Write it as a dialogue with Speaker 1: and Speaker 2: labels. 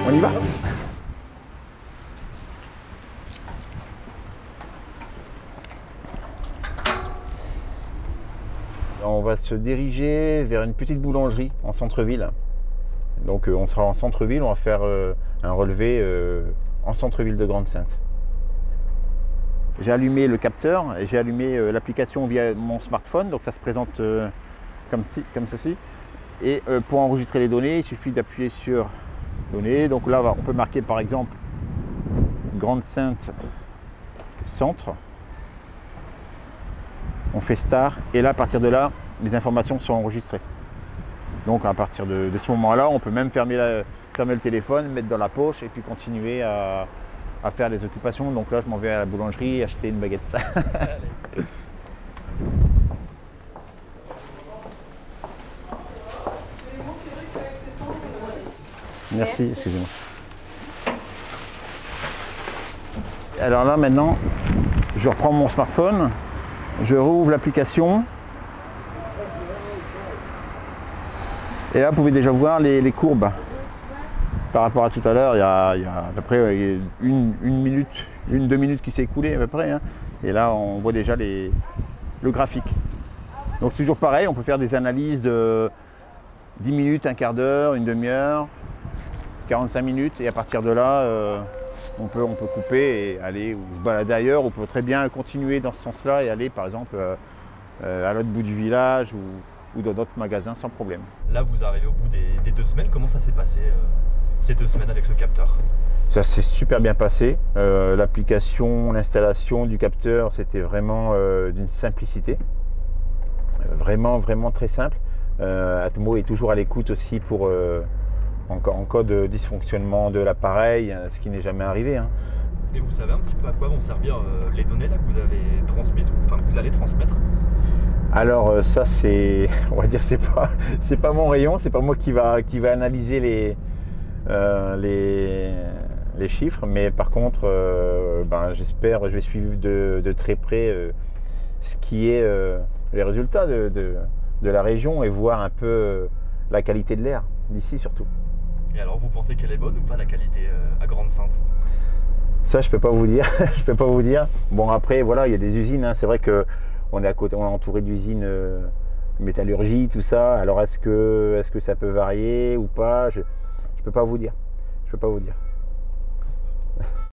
Speaker 1: On y va? On va se diriger vers une petite boulangerie en centre-ville. Donc on sera en centre-ville, on va faire un relevé en centre-ville de Grande-Synthe. J'ai allumé le capteur et j'ai allumé l'application via mon smartphone, donc ça se présente comme ceci. Et pour enregistrer les données, il suffit d'appuyer sur données. Donc là, on peut marquer par exemple Grande-Synthe centre. On fait star et là, à partir de là, les informations sont enregistrées. Donc à partir de ce moment-là, on peut même fermer le téléphone, mettre dans la poche et puis continuer à faire les occupations. Donc là, je m'en vais à la boulangerie acheter une baguette. Merci, excusez-moi. Alors là, maintenant, je reprends mon smartphone, je rouvre l'application. Et là, vous pouvez déjà voir les courbes. Par rapport à tout à l'heure, il y a à peu près une minute, 2 minutes qui s'est écoulée à peu près. Hein. Et là, on voit déjà le graphique. Donc toujours pareil, on peut faire des analyses de 10 minutes, un quart d'heure, une demi-heure, 45 minutes. Et à partir de là, on peut couper et aller ou se balader ailleurs. On peut très bien continuer dans ce sens-là et aller par exemple à l'autre bout du village ou dans d'autres magasins sans problème.
Speaker 2: Là, vous arrivez au bout des 2 semaines. Comment ça s'est passé ces 2 semaines avec ce capteur?
Speaker 1: Ça s'est super bien passé. L'application, l'installation du capteur, c'était vraiment d'une simplicité. Vraiment très simple. Atmo est toujours à l'écoute aussi pour en cas de dysfonctionnement de l'appareil, ce qui n'est jamais arrivé. Hein.
Speaker 2: Et vous savez un petit peu à quoi vont servir les données là, que vous avez transmises, enfin que vous allez transmettre?
Speaker 1: Alors ça c'est, on va dire, c'est pas mon rayon, c'est pas moi qui va analyser les chiffres, mais par contre, j'espère, je vais suivre de très près ce qui est les résultats de la région et voir un peu la qualité de l'air d'ici surtout.
Speaker 2: Et alors, vous pensez qu'elle est bonne ou pas la qualité à Grande-Synthe?
Speaker 1: Ça, je peux pas vous dire. Je peux pas vous dire. Bon, après, voilà, il y a des usines. Hein. C'est vrai que on est à côté, on est entouré d'usines métallurgie, tout ça. Alors, est-ce que ça peut varier ou pas? Je peux pas vous dire. Je peux pas vous dire.